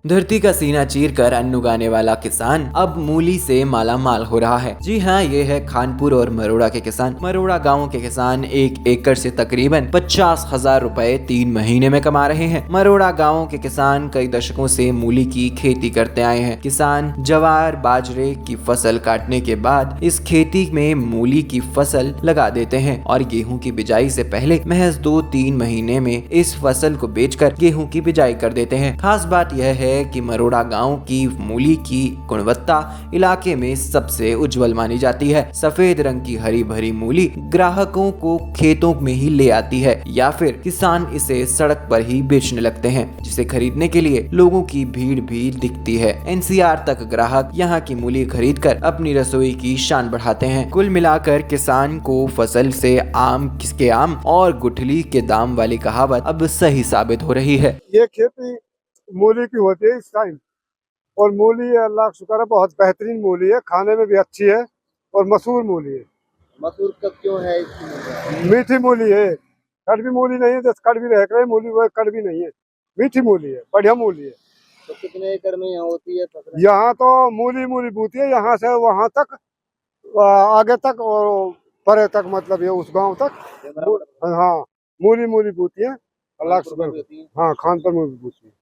धरती का सीना चीरकर अन्न उगाने वाला किसान अब मूली से माला माल हो रहा है। जी हाँ, ये है खानपुर और मरोड़ा के किसान। मरोड़ा गांव के किसान 1 एकड़ से तकरीबन 50,000 रुपए 3 महीने में कमा रहे हैं। मरोड़ा गांव के किसान कई दशकों से मूली की खेती करते आए हैं। किसान ज्वार बाजरे की फसल काटने के बाद इस खेती में मूली की फसल लगा देते हैं और गेहूं की बिजाई से पहले महज 2-3 महीने में इस फसल को बेचकर गेहूं की बिजाई कर देते हैं। खास बात यह है कि मरोड़ा गांव की मूली की गुणवत्ता इलाके में सबसे उज्जवल मानी जाती है। सफेद रंग की हरी भरी मूली ग्राहकों को खेतों में ही ले आती है या फिर किसान इसे सड़क पर ही बेचने लगते हैं, जिसे खरीदने के लिए लोगों की भीड़ भी दिखती है। एनसीआर तक ग्राहक यहाँ की मूली खरीदकर अपनी रसोई की शान बढ़ाते हैं। कुल मिलाकर किसान को फसल से आम किसके आम और गुठली के दाम वाली कहावत अब सही साबित हो रही है। ये खेती मूली की होती है इस टाइम, और मूली अल्लाह का शुक्र है बहुत बेहतरीन मूली है, खाने में भी अच्छी है और मशहूर मूली है। मसूर कब क्यों है इसकी मूली? मीठी मूली है, कड़वी मूली नहीं है। जैसे कड़वी रह रही मूली, वो कड़वी नहीं है, मीठी मूली है, बढ़िया मूली है। तो कितने एकड़ में यहाँ होती है फसल? यहाँ तो मूली मूली बूती है, यहाँ से वहाँ तक, आगे तक और परे तक, मतलब ये उस गांव तक। हाँ, मूली मूली बूती है, अल्लाह का खानपुर में भी शुक्र। होती है। हाँ, खानपुर मूली बूती है।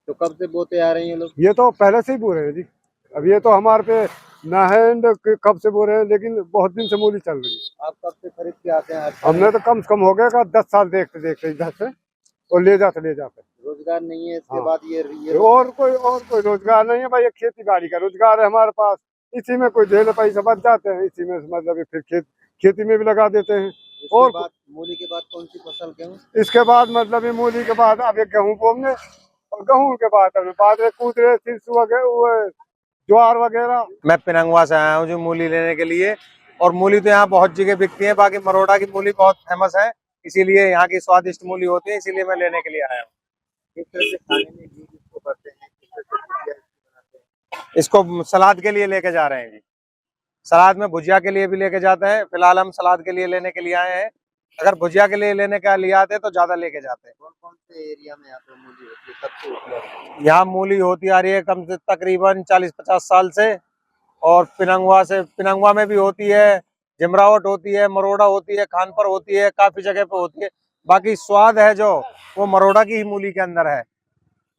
तो कब से बोते आ रहे हैं ये लोग? ये तो पहले से ही बो रहे हैं जी। अब ये तो हमारे पे ना हैंड कब से बो रहे हैं, लेकिन बहुत दिन से मूली चल रही है। आप कब से खरीद के आते हैं? हमने तो कम से कम हो गया का 10 साल देखते देखते इधर से, और ले जाते। रोजगार नहीं है इसके हाँ। बाद ये और कोई रोजगार नहीं है भाई, ये खेती बाड़ी का रोजगार है हमारे पास। इसी में कोई ढेर पैसा बच जाते हैं, इसी में मतलब ये फिर खेती में भी लगा देते हैं। इसके और बाद मूली के बाद कौन सी फसल गेहूँ? इसके बाद मतलब ये मूली के बाद अब ये गेहूं बोएंगे, और गेहूं के बाद अब बाजरे कूदरे सिरसू वगैरह, ज्वार वगैरह। मैं पिनंगवा से आया हूँ जो मूली लेने के लिए, और मूली तो यहाँ बहुत जगह बिकती है। बाकी मरोड़ा की मूली बहुत फेमस है, इसीलिए यहाँ की स्वादिष्ट मूली होती है, इसीलिए मैं लेने के लिए आया हूँ। किस तरह से खाने में यूज इसको करते हैं, किस तरह से भुजिया इसकी बनाते हैं? इसको सलाद के लिए लेके जा रहे हैं जी। सलाद में भुजिया के लिए भी लेके जाते हैं। फिलहाल हम सलाद के लिए लेने के लिए आए हैं। अगर भुजिया के लिए लेने का लिए आते तो ज्यादा लेके जाते हैं। कौन कौन से एरिया में यहाँ पे मूली होती है, कब से होती है? यहाँ मूली होती आ रही है कम से तकरीबन 40-50 साल से। और पिनंगवा में भी होती है, जिमरावट होती है, मरोड़ा होती है, खानपुर होती है, काफी जगह पे होती है। बाकी स्वाद है जो, वो मरोड़ा की ही मूली के अंदर है,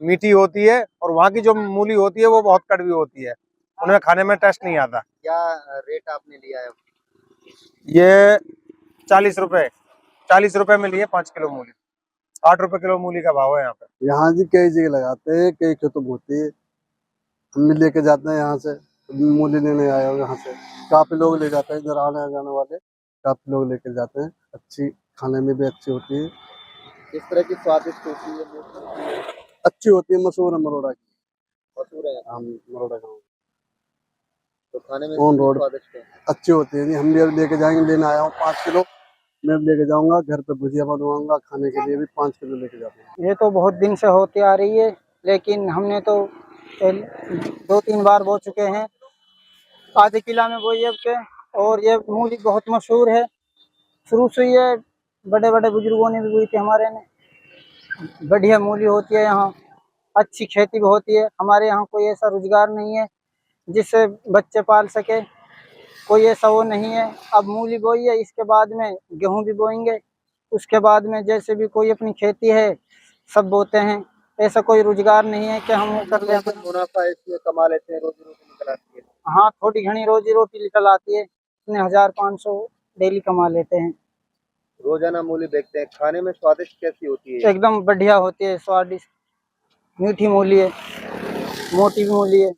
मीठी होती है। और वहाँ की जो मूली होती है वो बहुत कड़वी होती है, उन्हें खाने में टेस्ट नहीं आता। क्या रेट आपने लिया है? ये 40 रुपए में लिए 5 किलो मूली। 8 रुपए किलो मूली का भाव है यहाँ पे। यहाँ जी कई जगह लगाते हैं, कई खेतों होती है, हम भी लेके जाते हैं यहाँ से। मूली लेने आए हो यहाँ से, काफी लोग ले जाते हैं, इधर आने जाने वाले काफी लोग लेके जाते हैं। अच्छी, खाने में भी अच्छी होती है। किस तरह की स्वादिष्ट होती है मूली? अच्छी होती है, मशहूर है मरोड़ा की। मसूर है हम मरोड़ा गाँव तो खाने में ऑन कितनी रोड स्वादिष्ट है? अच्छी होती है जी। हम भी अब लेके जाएंगे, लेने आया हूँ 5 किलो। मैं भी लेके जाऊंगा, घर पे भुजिया बनवाऊंगा, खाने के लिए भी 5 किलो लेके जाता हूँ। ये तो बहुत दिन से होती आ रही है, लेकिन हमने तो 2-3 बार बो चुके हैं। आधे किला में बोई अब के, और ये मूली बहुत मशहूर है। शुरू से ये बड़े बड़े बुजुर्गों ने भी बोई थी हमारे ने। बढ़िया मूली होती है यहाँ, अच्छी खेती भी होती है। हमारे यहाँ कोई ऐसा रोजगार नहीं है जिससे बच्चे पाल सके, कोई ऐसा वो नहीं है। अब मूली बोई है, इसके बाद में गेहूं भी बोएंगे, उसके बाद में जैसे भी कोई अपनी खेती है सब बोते हैं। ऐसा कोई रोजगार नहीं है कि हम वो कर ले। मुनाफा इसमें कमा लेते हैं, रोजी रोटी निकल आती है? हाँ, थोड़ी घनी रोजी रोटी निकल आती है, इसमें 1,000-500 डेली कमा लेते हैं। रोजाना मूली बेचते हैं। खाने में स्वादिष्ट कैसी होती है? एकदम बढ़िया होती है, स्वादिष्ट मीठी मूली है, मोटी भी मूली है।